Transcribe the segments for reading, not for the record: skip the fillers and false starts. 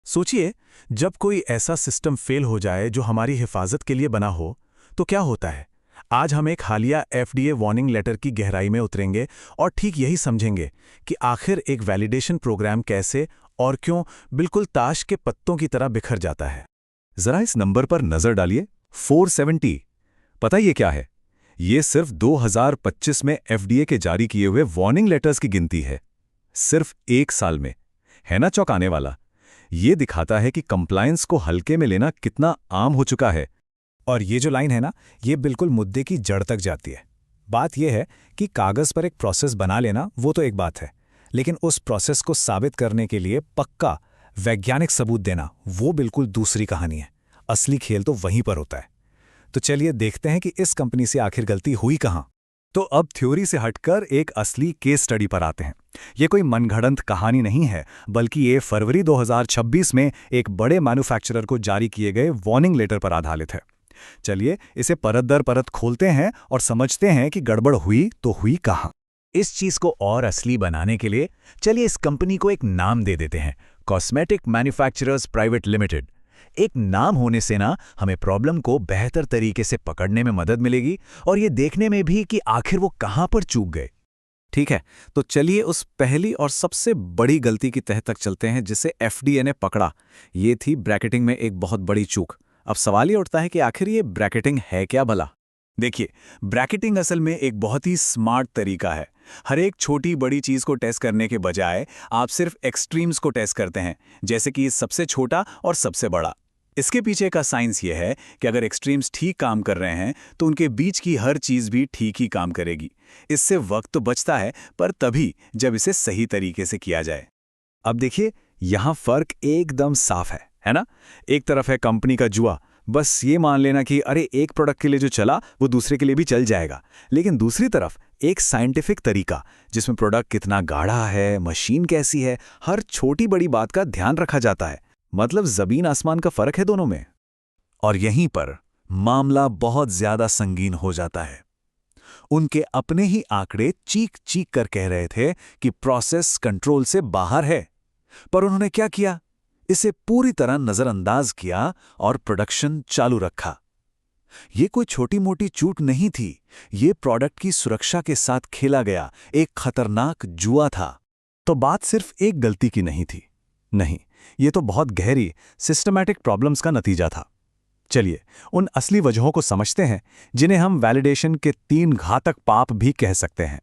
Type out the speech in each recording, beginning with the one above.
सोचिए, जब कोई ऐसा सिस्टम फेल हो जाए जो हमारी हिफाजत के लिए बना हो, तो क्या होता है। आज हम एक हालिया एफडीए वार्निंग लेटर की गहराई में उतरेंगे और ठीक यही समझेंगे कि आखिर एक वैलिडेशन प्रोग्राम कैसे और क्यों बिल्कुल ताश के पत्तों की तरह बिखर जाता है। जरा इस नंबर पर नजर डालिए, 470। पता ये क्या है? ये सिर्फ 2025 में एफडीए के जारी किए हुए वार्निंग लेटर्स की गिनती है। सिर्फ एक साल में। है ना चौंकाने वाला? ये दिखाता है कि कंप्लायंस को हल्के में लेना कितना आम हो चुका है। और ये जो लाइन है ना, ये बिल्कुल मुद्दे की जड़ तक जाती है। बात यह है कि कागज़ पर एक प्रोसेस बना लेना वो तो एक बात है, लेकिन उस प्रोसेस को साबित करने के लिए पक्का वैज्ञानिक सबूत देना वो बिल्कुल दूसरी कहानी है। असली खेल तो वहीं पर होता है। तो चलिए देखते हैं कि इस कंपनी से आखिर गलती हुई कहाँ। तो अब थ्योरी से हटकर एक असली केस स्टडी पर आते हैं। ये कोई मनगढ़ंत कहानी नहीं है, बल्कि ये फरवरी 2026 में एक बड़े मैन्युफैक्चरर को जारी किए गए वार्निंग लेटर पर आधारित है। चलिए इसे परत दर परत खोलते हैं और समझते हैं कि गड़बड़ हुई तो हुई कहाँ। इस चीज को और असली बनाने के लिए चलिए इस कंपनी को एक नाम दे देते हैं, कॉस्मेटिक मैन्युफैक्चरर्स प्राइवेट लिमिटेड। एक नाम होने से ना हमें प्रॉब्लम को बेहतर तरीके से पकड़ने में मदद मिलेगी और ये देखने में भी कि आखिर वो कहां पर चूक गए। ठीक है, तो चलिए उस पहली और सबसे बड़ी गलती की तह तक चलते हैं जिसे एफडीए ने पकड़ा। ये थी ब्रैकेटिंग में एक बहुत बड़ी चूक। अब सवाल ये उठता है कि आखिर ये ब्रैकेटिंग है क्या भला? देखिए, ब्रैकेटिंग असल में एक बहुत ही स्मार्ट तरीका है। हर एक छोटी बड़ी चीज को टेस्ट करने के बजाय आप सिर्फ एक्सट्रीम्स को टेस्ट करते हैं, जैसे कि सबसे छोटा और सबसे बड़ा। इसके पीछे का साइंस ये है कि अगर एक्सट्रीम्स ठीक काम कर रहे हैं तो उनके बीच की हर चीज भी ठीक ही काम करेगी। इससे वक्त तो बचता है, पर तभी जब इसे सही तरीके से किया जाए। अब देखिए, यहां फर्क एकदम साफ है ना? एक तरफ है कंपनी का जुआ, बस ये मान लेना कि अरे एक प्रोडक्ट के लिए जो चला वो दूसरे के लिए भी चल जाएगा। लेकिन दूसरी तरफ एक साइंटिफिक तरीका जिसमें प्रोडक्ट कितना गाढ़ा है, मशीन कैसी है, हर छोटी बड़ी बात का ध्यान रखा जाता है। मतलब जमीन आसमान का फर्क है दोनों में। और यहीं पर मामला बहुत ज्यादा संगीन हो जाता है। उनके अपने ही आंकड़े चीख चीख कर कह रहे थे कि प्रोसेस कंट्रोल से बाहर है, पर उन्होंने क्या किया? इसे पूरी तरह नजरअंदाज किया और प्रोडक्शन चालू रखा। ये कोई छोटी मोटी चूक नहीं थी, ये प्रोडक्ट की सुरक्षा के साथ खेला गया एक खतरनाक जुआ था। तो बात सिर्फ एक गलती की नहीं थी, नहीं, ये तो बहुत गहरी सिस्टमैटिक प्रॉब्लम्स का नतीजा था। चलिए उन असली वजहों को समझते हैं जिन्हें हम वैलिडेशन के 3 घातक पाप भी कह सकते हैं।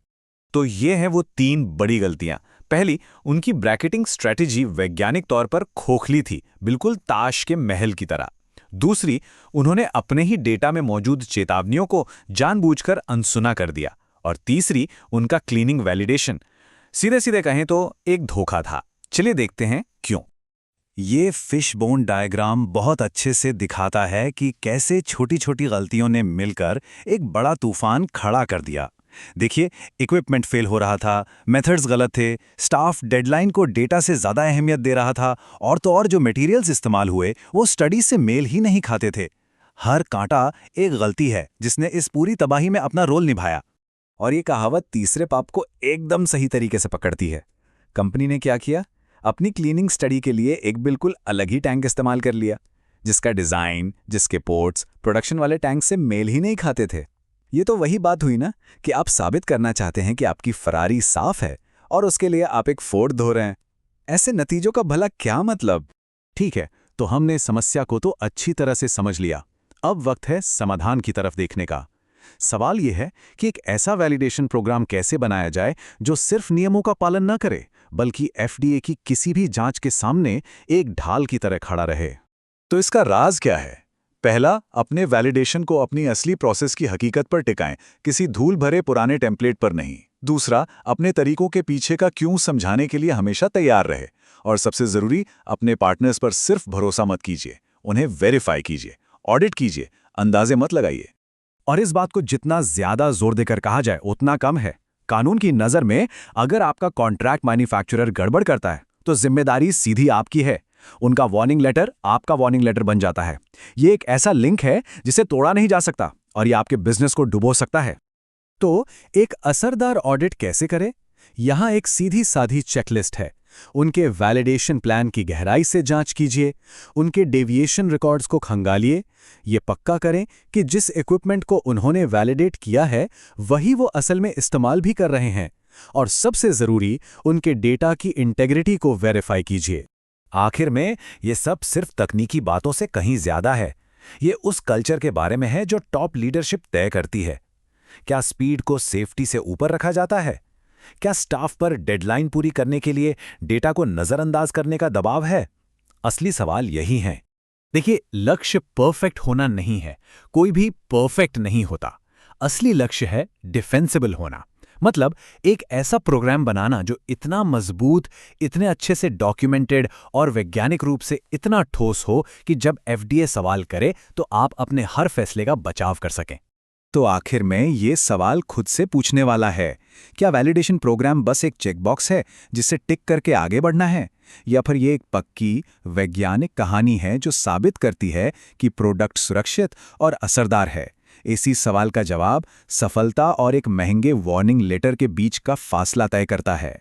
तो ये हैं वो 3 बड़ी गलतियां। पहली, उनकी ब्रैकेटिंग स्ट्रैटेजी वैज्ञानिक तौर पर खोखली थी, बिल्कुल ताश के महल की तरह। दूसरी, उन्होंने अपने ही डेटा में मौजूद चेतावनियों को जानबूझकर अनसुना कर दिया। और तीसरी, उनका क्लीनिंग वैलिडेशन सीधे सीधे कहें तो एक धोखा था। चलिए देखते हैं क्यों। ये फिशबोन डायग्राम बहुत अच्छे से दिखाता है कि कैसे छोटी छोटी गलतियों ने मिलकर एक बड़ा तूफान खड़ा कर दिया। देखिए, इक्विपमेंट फेल हो रहा था, मेथड्स गलत थे, स्टाफ डेडलाइन को डेटा से ज़्यादा अहमियत दे रहा था, और तो और जो मटेरियल्स इस्तेमाल हुए वो स्टडी से मेल ही नहीं खाते थे। हर कांटा एक गलती है जिसने इस पूरी तबाही में अपना रोल निभाया। और ये कहावत तीसरे पाप को एकदम सही तरीके से पकड़ती है। कंपनी ने क्या किया? अपनी क्लीनिंग स्टडी के लिए एक बिल्कुल अलग ही टैंक इस्तेमाल कर लिया, जिसका डिज़ाइन, जिसके पोर्ट्स प्रोडक्शन वाले टैंक से मेल ही नहीं खाते थे। ये तो वही बात हुई ना कि आप साबित करना चाहते हैं कि आपकी फरारी साफ है और उसके लिए आप एक फोर्ड धो रहे हैं। ऐसे नतीजों का भला क्या मतलब? ठीक है, तो हमने समस्या को तो अच्छी तरह से समझ लिया। अब वक्त है समाधान की तरफ देखने का। सवाल यह है कि एक ऐसा वैलिडेशन प्रोग्राम कैसे बनाया जाए जो सिर्फ नियमों का पालन न करे, बल्कि एफडीए की किसी भी जांच के सामने एक ढाल की तरह खड़ा रहे। तो इसका राज क्या है? पहला, अपने वैलिडेशन को अपनी असली प्रोसेस की हकीकत पर टिकाएं, किसी धूल भरे पुराने टेम्पलेट पर नहीं। दूसरा, अपने तरीकों के पीछे का क्यों समझाने के लिए हमेशा तैयार रहे। और सबसे जरूरी, अपने पार्टनर्स पर सिर्फ भरोसा मत कीजिए, उन्हें वेरीफाई कीजिए, ऑडिट कीजिए, अंदाजे मत लगाइए। और इस बात को जितना ज्यादा जोर देकर कहा जाए उतना कम है। कानून की नजर में अगर आपका कॉन्ट्रैक्ट मैन्युफैक्चरर गड़बड़ करता है तो जिम्मेदारी सीधी आपकी है। उनका वार्निंग लेटर आपका वार्निंग लेटर बन जाता है। ये एक ऐसा लिंक है जिसे तोड़ा नहीं जा सकता और ये आपके बिजनेस को डुबो सकता है। तो एक असरदार ऑडिट कैसे करें? यहाँ एक सीधी साधी चेकलिस्ट है। उनके वैलिडेशन प्लान की गहराई से जांच कीजिए, उनके डेविएशन रिकॉर्ड्स को खंगालिए। ये पक्का करें कि जिस इक्विपमेंट को उन्होंने वैलिडेट किया है वही वो असल में इस्तेमाल भी कर रहे हैं। और सबसे ज़रूरी, उनके डेटा की इंटेग्रिटी को वेरीफाई कीजिए। आखिर में ये सब सिर्फ तकनीकी बातों से कहीं ज्यादा है। ये उस कल्चर के बारे में है जो टॉप लीडरशिप तय करती है। क्या स्पीड को सेफ्टी से ऊपर रखा जाता है? क्या स्टाफ पर डेडलाइन पूरी करने के लिए डेटा को नजरअंदाज करने का दबाव है? असली सवाल यही है। देखिए, लक्ष्य परफेक्ट होना नहीं है, कोई भी परफेक्ट नहीं होता। असली लक्ष्य है डिफेंसिबल होना। मतलब एक ऐसा प्रोग्राम बनाना जो इतना मजबूत, इतने अच्छे से डॉक्यूमेंटेड और वैज्ञानिक रूप से इतना ठोस हो कि जब एफडीए सवाल करे तो आप अपने हर फैसले का बचाव कर सकें। तो आखिर में ये सवाल खुद से पूछने वाला है, क्या वैलिडेशन प्रोग्राम बस एक चेकबॉक्स है जिससे टिक करके आगे बढ़ना है, या फिर ये एक पक्की वैज्ञानिक कहानी है जो साबित करती है कि प्रोडक्ट सुरक्षित और असरदार है? इसी सवाल का जवाब सफलता और एक महंगे वार्निंग लेटर के बीच का फासला तय करता है।